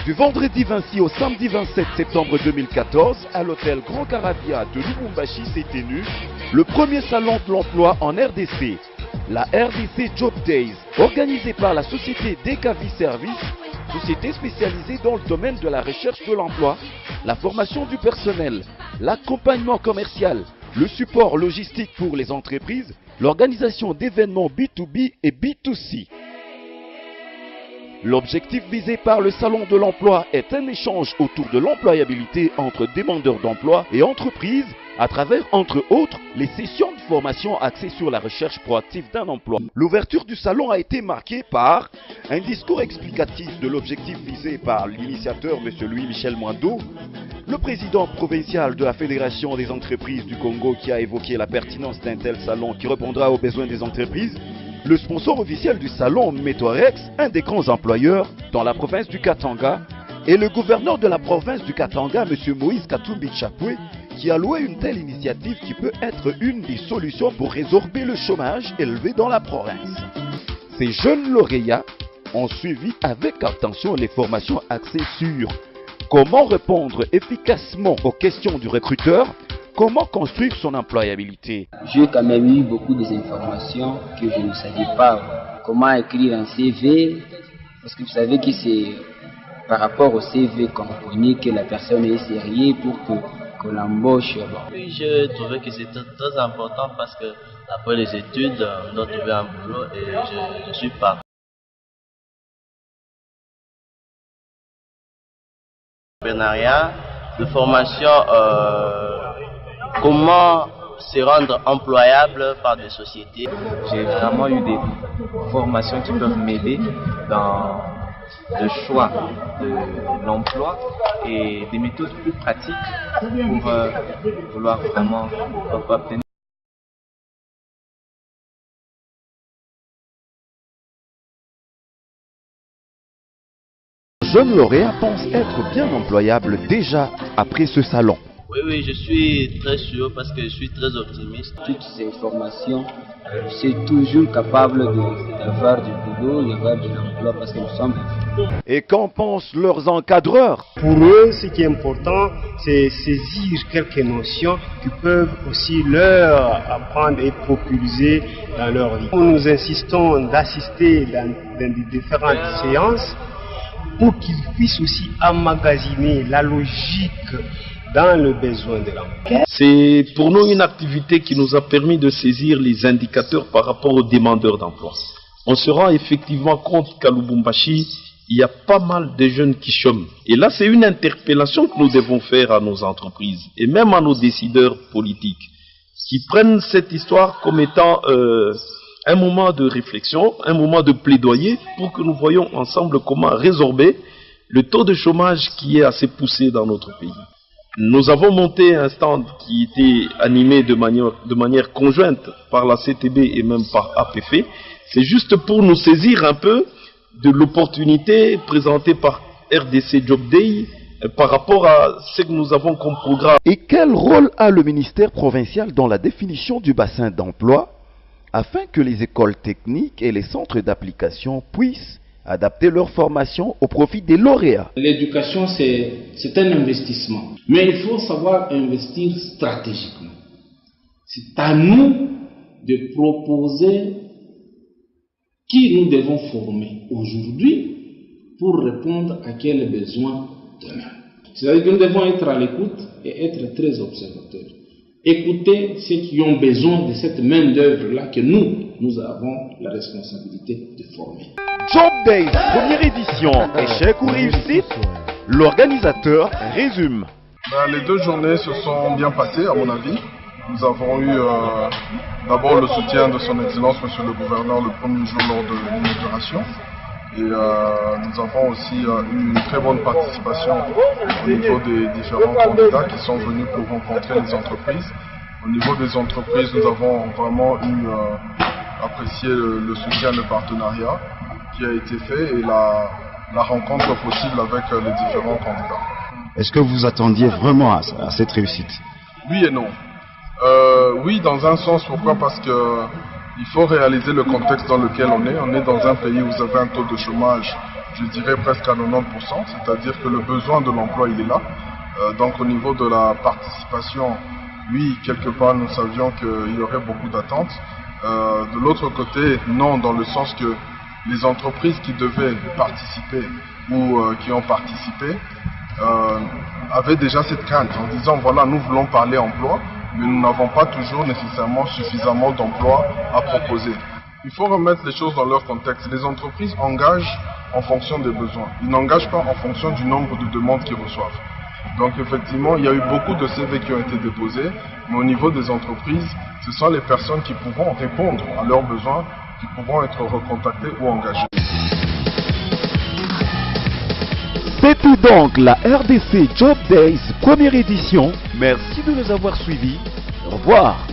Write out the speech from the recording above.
Du vendredi 26 au samedi 27 septembre 2014, à l'hôtel Grand Carabia de Lubumbashi s'est tenu le premier salon de l'emploi en RDC, la RDC Job Days, organisée par la société DKV Service, société spécialisée dans le domaine de la recherche de l'emploi, la formation du personnel, l'accompagnement commercial, le support logistique pour les entreprises, l'organisation d'événements B2B et B2C. L'objectif visé par le Salon de l'emploi est un échange autour de l'employabilité entre demandeurs d'emploi et entreprises à travers, entre autres, les sessions de formation axées sur la recherche proactive d'un emploi. L'ouverture du salon a été marquée par un discours explicatif de l'objectif visé par l'initiateur, M. Louis-Michel Mwando, le président provincial de la Fédération des entreprises du Congo qui a évoqué la pertinence d'un tel salon qui répondra aux besoins des entreprises, le sponsor officiel du salon, Metorex, un des grands employeurs dans la province du Katanga, et le gouverneur de la province du Katanga, M. Moïse Katumbi Chapwe, qui a loué une telle initiative qui peut être une des solutions pour résorber le chômage élevé dans la province. Ces jeunes lauréats ont suivi avec attention les formations axées sur comment répondre efficacement aux questions du recruteur, comment construire son employabilité. J'ai quand même eu beaucoup d'informations que je ne savais pas. Comment écrire un CV, parce que vous savez que c'est par rapport au CV qu'on connaît que la personne est sérieuse pour qu'on l'embauche. Oui, j'ai trouvé que c'était très important parce que après les études, on doit trouver un boulot et je suis parti. Partenariat de formation, comment se rendre employable par des sociétés. J'ai vraiment eu des formations qui peuvent m'aider dans le choix de l'emploi et des méthodes plus pratiques pour vouloir vraiment obtenir. Jeunes lauréats pensent être bien employables déjà après ce salon. Oui, je suis très sûr parce que je suis très optimiste. Toutes ces informations, je suis toujours capable d'avoir du boulot, d'avoir de l'emploi parce que nous sommes. Et qu'en pensent leurs encadreurs? Pour eux, ce qui est important, c'est saisir quelques notions qui peuvent aussi leur apprendre et propulser dans leur vie. Nous insistons d'assister dans des différentes séances pour qu'ils puissent aussi emmagasiner la logique dans le besoin de l'emploi. C'est pour nous une activité qui nous a permis de saisir les indicateurs par rapport aux demandeurs d'emploi. On se rend effectivement compte qu'à Lubumbashi, il y a pas mal de jeunes qui chôment. Et là, c'est une interpellation que nous devons faire à nos entreprises et même à nos décideurs politiques qui prennent cette histoire comme étant un moment de réflexion, un moment de plaidoyer pour que nous voyions ensemble comment résorber le taux de chômage qui est assez poussé dans notre pays. Nous avons monté un stand qui était animé de manière conjointe par la CTB et même par APF. C'est juste pour nous saisir un peu de l'opportunité présentée par RDC Job Day par rapport à ce que nous avons comme programme. Et quel rôle a le ministère provincial dans la définition du bassin d'emploi afin que les écoles techniques et les centres d'application puissent adapter leur formation au profit des lauréats? L'éducation, c'est un investissement. Mais il faut savoir investir stratégiquement. C'est à nous de proposer qui nous devons former aujourd'hui pour répondre à quels besoins demain. C'est-à-dire que nous devons être à l'écoute et être très observateurs. Écouter ceux qui ont besoin de cette main-d'œuvre-là que nous avons la responsabilité de former. Job Days, première édition, échec ou réussite? L'organisateur résume. Les 2 journées se sont bien passées à mon avis. Nous avons eu d'abord le soutien de son Excellence, Monsieur le Gouverneur, le premier jour lors de l'inauguration. Et nous avons aussi eu une très bonne participation au niveau des différents candidats qui sont venus pour rencontrer les entreprises. Au niveau des entreprises, nous avons vraiment apprécié le soutien, le partenariat qui a été fait et la rencontre possible avec les différents candidats. Est-ce que vous attendiez vraiment à cette réussite? Oui et non. Oui, dans un sens, pourquoi? Parce qu'il faut réaliser le contexte dans lequel on est. On est dans un pays où vous avez un taux de chômage je dirais presque à 90%, c'est-à-dire que le besoin de l'emploi, il est là. Donc au niveau de la participation, oui, quelque part, nous savions qu'il y aurait beaucoup d'attentes. De l'autre côté, non, dans le sens que les entreprises qui devaient participer ou qui ont participé avaient déjà cette crainte en disant, voilà, nous voulons parler emploi, mais nous n'avons pas toujours nécessairement suffisamment d'emplois à proposer. Il faut remettre les choses dans leur contexte. Les entreprises engagent en fonction des besoins. Ils n'engagent pas en fonction du nombre de demandes qu'ils reçoivent. Donc effectivement, il y a eu beaucoup de CV qui ont été déposés, mais au niveau des entreprises, ce sont les personnes qui pourront répondre à leurs besoins, qui pourront être recontactées ou engagées. C'est tout donc la RDC Job Days première édition. Merci de nous avoir suivis. Au revoir.